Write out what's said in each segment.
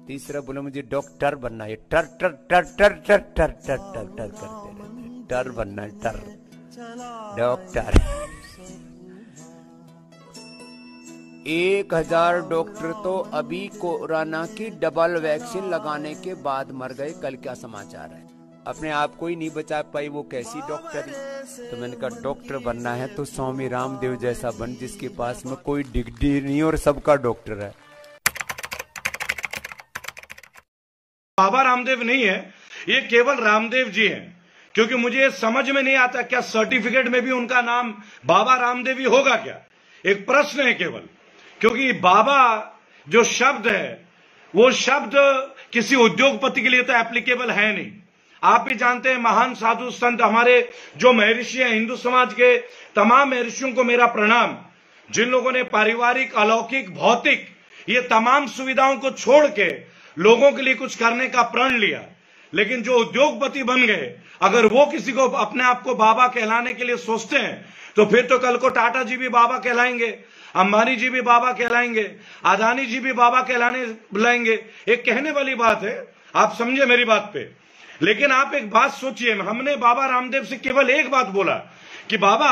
तीसरा बोले मुझे डॉक्टर बनना है, टर टर टर टर टर टर टर टर टर करते रहते, टर बनना है, टर डॉक्टर। 1000 डॉक्टर तो अभी कोरोना की डबल वैक्सीन लगाने के बाद मर गए। कल क्या समाचार है? अपने आप को ही नहीं बचा पाई, वो कैसी डॉक्टर। तो मैंने कहा डॉक्टर बनना है तो स्वामी रामदेव जैसा बन, जिसके पास में कोई डिग्री नहीं और सबका डॉक्टर है। बाबा रामदेव नहीं है, ये केवल रामदेव जी हैं। क्योंकि मुझे समझ में नहीं आता क्या सर्टिफिकेट में भी उनका नाम बाबा रामदेव ही होगा क्या? एक प्रश्न है केवल। क्योंकि बाबा जो शब्द है वो शब्द किसी उद्योगपति के लिए तो एप्लीकेबल है नहीं। आप भी जानते हैं, महान साधु संत हमारे जो महर्षि हैं, हिंदू समाज के तमाम महर्षियों को मेरा प्रणाम, जिन लोगों ने पारिवारिक, अलौकिक, भौतिक ये तमाम सुविधाओं को छोड़ के लोगों के लिए कुछ करने का प्रण लिया। लेकिन जो उद्योगपति बन गए, अगर वो किसी को अपने आप को बाबा कहलाने के लिए सोचते हैं तो फिर तो कल को टाटा जी भी बाबा कहलाएंगे, अंबानी जी भी बाबा कहलाएंगे, अदानी जी भी बाबा कहलाने बुलाएंगे। एक कहने वाली बात है, आप समझे मेरी बात पे। लेकिन आप एक बात सोचिए, हमने बाबा रामदेव से केवल एक बात बोला कि बाबा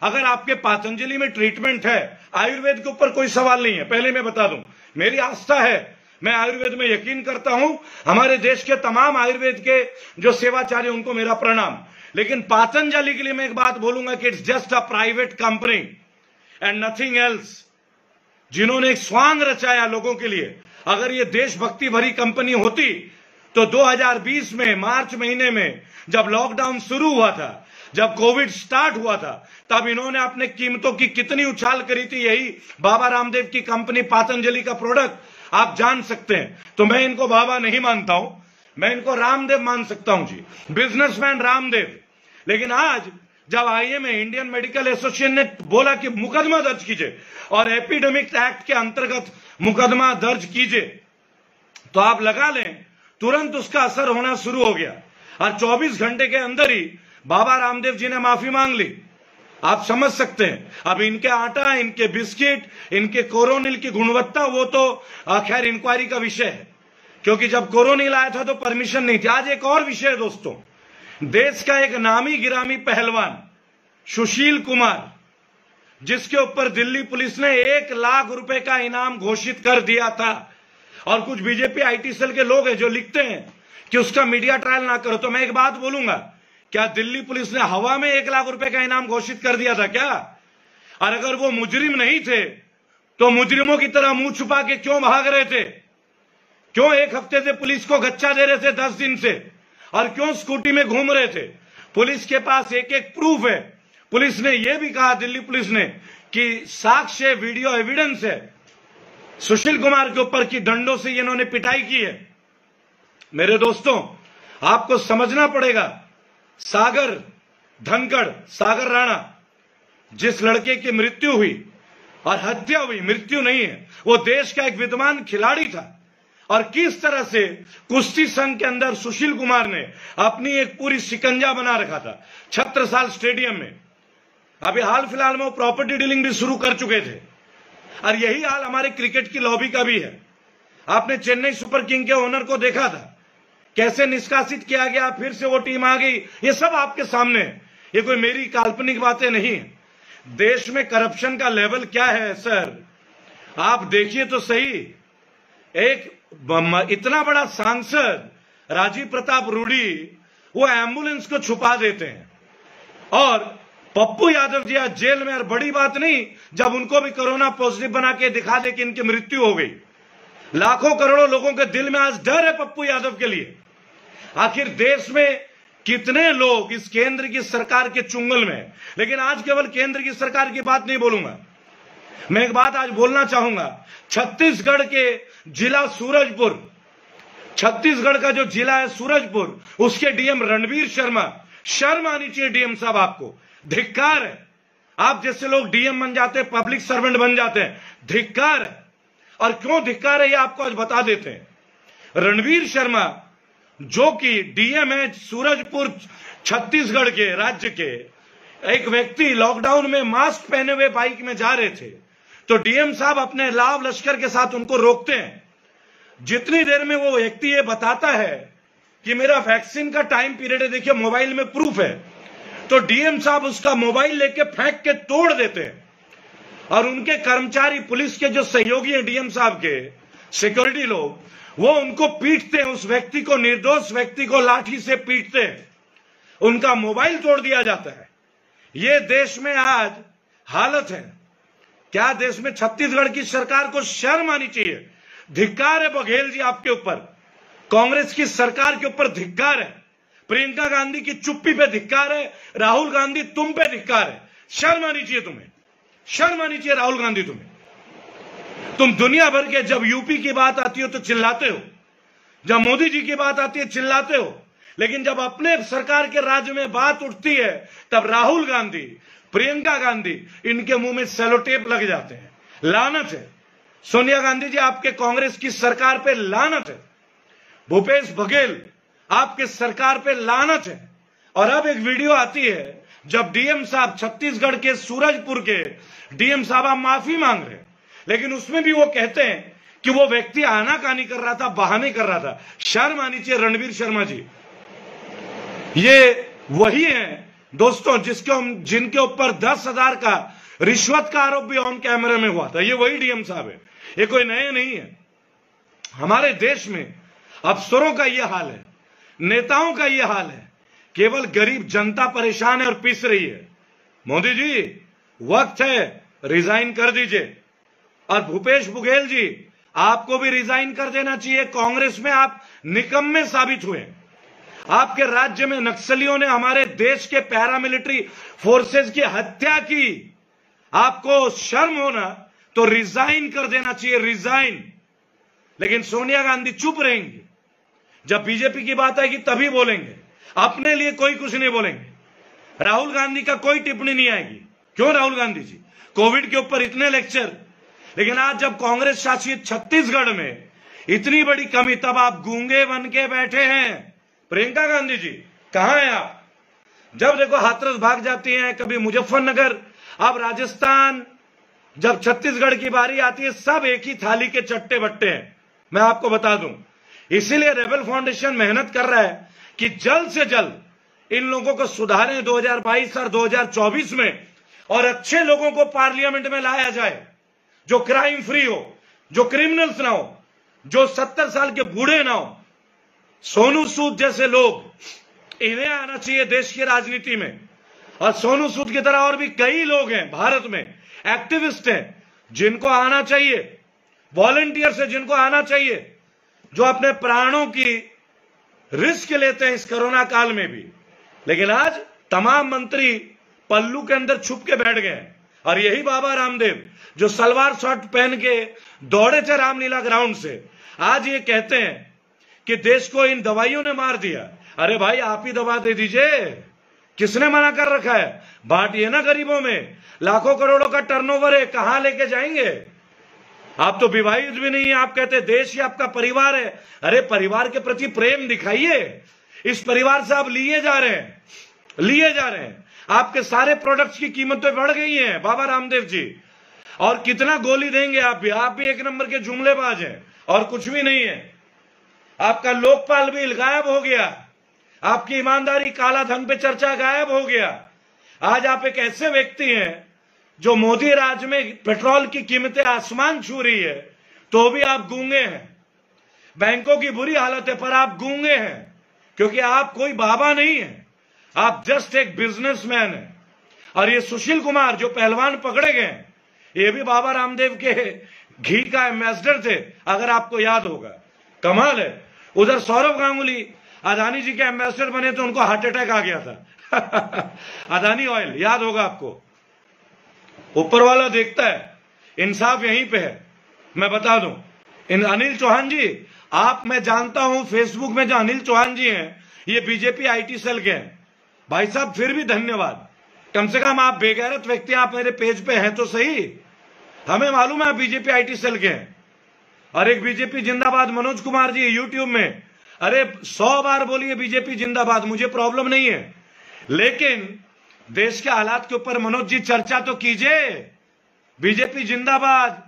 अगर आपके पतंजलि में ट्रीटमेंट है, आयुर्वेद के ऊपर कोई सवाल नहीं है। पहले मैं बता दूं, मेरी आस्था है, मैं आयुर्वेद में यकीन करता हूं। हमारे देश के तमाम आयुर्वेद के जो सेवाचार्य उनको मेरा प्रणाम। लेकिन पतंजलि के लिए मैं एक बात बोलूंगा कि it's just a private company and nothing else. जिन्होंने एक स्वांग रचाया लोगों के लिए। अगर ये देशभक्ति भरी कंपनी होती तो 2020 में मार्च महीने में जब लॉकडाउन शुरू हुआ था, जब कोविड स्टार्ट हुआ था, तब इन्होंने अपने कीमतों की कितनी उछाल करी थी। यही बाबा रामदेव की कंपनी पतंजलि का प्रोडक्ट आप जान सकते हैं। तो मैं इनको बाबा नहीं मानता हूं, मैं इनको रामदेव मान सकता हूं जी, बिजनेसमैन रामदेव। लेकिन आज जब आईएमए, इंडियन मेडिकल एसोसिएशन ने बोला कि मुकदमा दर्ज कीजिए और एपिडेमिक एक्ट के अंतर्गत मुकदमा दर्ज कीजिए, तो आप लगा लें तुरंत उसका असर होना शुरू हो गया। और 24 घंटे के अंदर ही बाबा रामदेव जी ने माफी मांग ली। आप समझ सकते हैं। अब इनके आटा, इनके बिस्किट, इनके कोरोनिल की गुणवत्ता वो तो खैर इंक्वायरी का विषय है, क्योंकि जब कोरोनिल आया था तो परमिशन नहीं थी। आज एक और विषय है दोस्तों, देश का एक नामी गिरामी पहलवान सुशील कुमार, जिसके ऊपर दिल्ली पुलिस ने 1 लाख रुपए का इनाम घोषित कर दिया था। और कुछ बीजेपी आईटी सेल के लोग हैं जो लिखते हैं कि उसका मीडिया ट्रायल ना करो। तो मैं एक बात बोलूंगा, क्या दिल्ली पुलिस ने हवा में 1 लाख रुपए का इनाम घोषित कर दिया था क्या? और अगर वो मुजरिम नहीं थे तो मुजरिमों की तरह मुंह छुपा के क्यों भाग रहे थे? क्यों 1 हफ्ते से पुलिस को गच्चा दे रहे थे, 10 दिन से? और क्यों स्कूटी में घूम रहे थे? पुलिस के पास एक एक प्रूफ है। पुलिस ने यह भी कहा, दिल्ली पुलिस ने, कि साक्ष्य, वीडियो एविडेंस है सुशील कुमार के ऊपर की डंडों से इन्होंने पिटाई की है। मेरे दोस्तों, आपको समझना पड़ेगा, सागर धनखड़, सागर राणा, जिस लड़के की मृत्यु हुई और हत्या हुई, मृत्यु नहीं है, वो देश का एक विद्वान खिलाड़ी था। और किस तरह से कुश्ती संघ के अंदर सुशील कुमार ने अपनी एक पूरी शिकंजा बना रखा था छत्रसाल स्टेडियम में। अभी हाल फिलहाल में वो प्रॉपर्टी डीलिंग भी शुरू कर चुके थे। और यही हाल हमारे क्रिकेट की लॉबी का भी है। आपने चेन्नई सुपर किंग के ओनर को देखा था, कैसे निष्कासित किया गया, फिर से वो टीम आ गई। ये सब आपके सामने है, ये कोई मेरी काल्पनिक बातें नहीं है। देश में करप्शन का लेवल क्या है सर, आप देखिए तो सही। एक इतना बड़ा सांसद राजीव प्रताप रूडी, वो एम्बुलेंस को छुपा देते हैं। और पप्पू यादव जी आज जेल में, और बड़ी बात नहीं जब उनको भी कोरोना पॉजिटिव बना के दिखा दे कि इनकी मृत्यु हो गई। लाखों करोड़ों लोगों के दिल में आज डर है पप्पू यादव के लिए। आखिर देश में कितने लोग इस केंद्र की सरकार के चुंगल में हैं। लेकिन आज केवल केंद्र की सरकार की बात नहीं बोलूंगा, मैं एक बात आज बोलना चाहूंगा। छत्तीसगढ़ के जिला सूरजपुर, छत्तीसगढ़ का जो जिला है सूरजपुर, उसके डीएम रणवीर शर्मा, शर्म आनी चाहिए डीएम साहब आपको। धिक्कार है, आप जैसे लोग डीएम बन जाते हैं, पब्लिक सर्वेंट बन जाते हैं, धिक्कार है। और क्यों धिक्कार है ये आपको आज बता देते हैं। रणवीर शर्मा जो कि डीएम है सूरजपुर छत्तीसगढ़ के राज्य के, एक व्यक्ति लॉकडाउन में मास्क पहने हुए बाइक में जा रहे थे, तो डीएम साहब अपने लाव लश्कर के साथ उनको रोकते हैं। जितनी देर में वो व्यक्ति ये बताता है कि मेरा वैक्सीन का टाइम पीरियड है, देखिए मोबाइल में प्रूफ है, तो डीएम साहब उसका मोबाइल लेके फेंक के तोड़ देते हैं और उनके कर्मचारी, पुलिस के जो सहयोगी हैं डीएम साहब के, सिक्योरिटी लोग, वो उनको पीटते हैं, उस व्यक्ति को, निर्दोष व्यक्ति को लाठी से पीटते हैं, उनका मोबाइल तोड़ दिया जाता है। ये देश में आज हालत है। क्या देश में छत्तीसगढ़ की सरकार को शर्म आनी चाहिए। धिक्कार है बघेल जी आपके ऊपर, कांग्रेस की सरकार के ऊपर धिक्कार है, प्रियंका गांधी की चुप्पी पे धिक्कार है, राहुल गांधी तुम पे धिक्कार है। शर्म आनी चाहिए तुम्हें, शर्म आनी चाहिए राहुल गांधी तुम्हें। तुम दुनिया भर के, जब यूपी की बात आती हो तो चिल्लाते हो, जब मोदी जी की बात आती है चिल्लाते हो, लेकिन जब अपने सरकार के राज्य में बात उठती है तब राहुल गांधी, प्रियंका गांधी, इनके मुंह में सेलोटेप लग जाते हैं। लानत है सोनिया गांधी जी, आपके कांग्रेस की सरकार पे लानत है। भूपेश बघेल, आपके सरकार पे लानत है। और अब एक वीडियो आती है जब डीएम साहब, छत्तीसगढ़ के सूरजपुर के डीएम साहब, आप माफी मांग रहे हैं, लेकिन उसमें भी वो कहते हैं कि वो व्यक्ति आनाकानी कर रहा था, बहाने कर रहा था। शर्म आनी चाहिए रणवीर शर्मा जी। ये वही है दोस्तों जिनके ऊपर 10,000 का रिश्वत का आरोप भी ऑन कैमरा में हुआ था। ये वही डीएम साहब है, ये कोई नए नहीं है। हमारे देश में अफसरों का ये हाल है, नेताओं का ये हाल है, केवल गरीब जनता परेशान है और पिस रही है। मोदी जी, वक्त है, रिजाइन कर दीजिए। और भूपेश बघेल जी, आपको भी रिजाइन कर देना चाहिए। कांग्रेस में आप निकम्मे साबित हुए। आपके राज्य में नक्सलियों ने हमारे देश के पैरामिलिट्री फोर्सेस की हत्या की। आपको शर्म होना तो रिजाइन कर देना चाहिए, रिजाइन। लेकिन सोनिया गांधी चुप रहेंगी। जब बीजेपी की बात आएगी तभी बोलेंगे, अपने लिए कोई कुछ नहीं बोलेंगे। राहुल गांधी का कोई टिप्पणी नहीं आएगी। क्यों राहुल गांधी जी? कोविड के ऊपर इतने लेक्चर, लेकिन आज जब कांग्रेस शासित छत्तीसगढ़ में इतनी बड़ी कमी, तब आप गूंगे बन के बैठे हैं। प्रियंका गांधी जी कहां हैं आप? जब देखो हाथरस भाग जाती हैं, कभी मुजफ्फरनगर, अब राजस्थान। जब छत्तीसगढ़ की बारी आती है, सब एक ही थाली के चट्टे बट्टे हैं, मैं आपको बता दूं। इसीलिए रेबल फाउंडेशन मेहनत कर रहा है कि जल्द से जल्द इन लोगों को सुधारें 2022 और 2024 में, और अच्छे लोगों को पार्लियामेंट में लाया जाए, जो क्राइम फ्री हो, जो क्रिमिनल्स ना हो, जो 70 साल के बूढ़े ना हो। सोनू सूद जैसे लोग, इन्हें आना चाहिए देश की राजनीति में। और सोनू सूद की तरह और भी कई लोग हैं भारत में, एक्टिविस्ट हैं, जिनको आना चाहिए, वॉलंटियर्स हैं जिनको आना चाहिए, जो अपने प्राणों की रिस्क लेते हैं इस कोरोना काल में भी। लेकिन आज तमाम मंत्री पल्लू के अंदर छुप के बैठ गए हैं। और यही बाबा रामदेव, जो सलवार शर्ट पहन के दौड़े थे रामलीला ग्राउंड से, आज ये कहते हैं कि देश को इन दवाइयों ने मार दिया। अरे भाई, आप ही दवा दे दीजिए, किसने मना कर रखा है? बांटिए ना गरीबों में। लाखों करोड़ों का टर्नओवर है, कहां लेके जाएंगे? आप तो विवाहित भी नहीं है, आप कहते देश ही आपका परिवार है। अरे परिवार के प्रति प्रेम दिखाइए। इस परिवार से आप लिए जा रहे हैं, लिए जा रहे हैं। आपके सारे प्रोडक्ट्स की कीमतें बढ़ गई हैं बाबा रामदेव जी। और कितना गोली देंगे आप भी एक नंबर के जुमलेबाज हैं और कुछ भी नहीं है। आपका लोकपाल बिल गायब हो गया, आपकी ईमानदारी, काला धन पे चर्चा गायब हो गया। आज आप एक ऐसे व्यक्ति हैं जो मोदी राज में पेट्रोल की कीमतें आसमान छू रही है, तो भी आप गूंगे हैं। बैंकों की बुरी हालत है पर आप गूंगे हैं, क्योंकि आप कोई बाबा नहीं है, आप जस्ट एक बिजनेसमैन हैं। और ये सुशील कुमार जो पहलवान पकड़े गए, ये भी बाबा रामदेव के घी का एम्बेसडर थे, अगर आपको याद होगा। कमाल है। उधर सौरव गांगुली अदानी जी के एम्बेसडर बने तो उनको हार्ट अटैक आ गया था। अदानी ऑयल, याद होगा आपको। ऊपर वाला देखता है, इंसाफ यहीं पे है। मैं बता दूं, इन अनिल चौहान जी, आप, मैं जानता हूं फेसबुक में जो अनिल चौहान जी हैं, ये बीजेपी आईटी सेल के हैं। भाई साहब फिर भी धन्यवाद, कम से कम आप बेगैरत व्यक्ति, आप मेरे पेज पे हैं तो सही। हमें मालूम है आप बीजेपी आईटी सेल के हैं। और एक बीजेपी जिंदाबाद मनोज कुमार जी यूट्यूब में, अरे 100 बार बोलिए बीजेपी जिंदाबाद, मुझे प्रॉब्लम नहीं है, लेकिन देश के हालात के ऊपर मनोज जी चर्चा तो कीजिए। बीजेपी जिंदाबाद,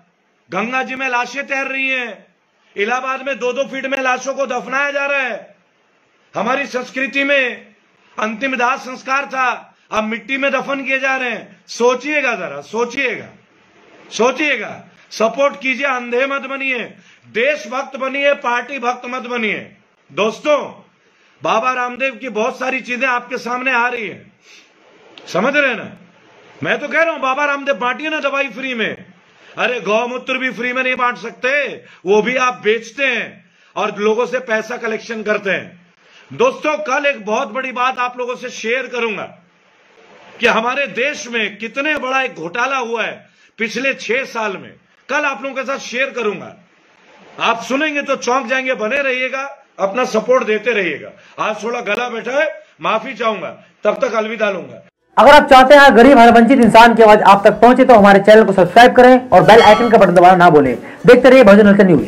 गंगा जी में लाशें तैर रही हैं, इलाहाबाद में 2-2 फीट में लाशों को दफनाया जा रहा है। हमारी संस्कृति में अंतिम दाह संस्कार था, अब मिट्टी में दफन किए जा रहे हैं। सोचिएगा जरा, सोचिएगा। सपोर्ट कीजिए, अंधे मत बनिए, देशभक्त बनिए, पार्टी भक्त मत बनिए। दोस्तों, बाबा रामदेव की बहुत सारी चीजें आपके सामने आ रही है, समझ रहे ना। मैं तो कह रहा हूं बाबा रामदेव बांटिए ना दवाई फ्री में। अरे गौमूत्र भी फ्री में नहीं बांट सकते, वो भी आप बेचते हैं और लोगों से पैसा कलेक्शन करते हैं। दोस्तों, कल एक बहुत बड़ी बात आप लोगों से शेयर करूंगा कि हमारे देश में कितने बड़ा एक घोटाला हुआ है पिछले 6 साल में। कल आप लोगों के साथ शेयर करूंगा, आप सुनेंगे तो चौंक जाएंगे। बने रहिएगा, अपना सपोर्ट देते रहिएगा। आज थोड़ा गला बैठा है, माफी चाहूंगा, तब तक अलविदा लूंगा। अगर आप चाहते हैं गरीब हर वंचित इंसान की आवाज आप तक पहुंचे तो हमारे चैनल को सब्सक्राइब करें और बेल आइकन का बटन दबाना ना भूलें। देखते रहिए बहुजन हलचल न्यूज।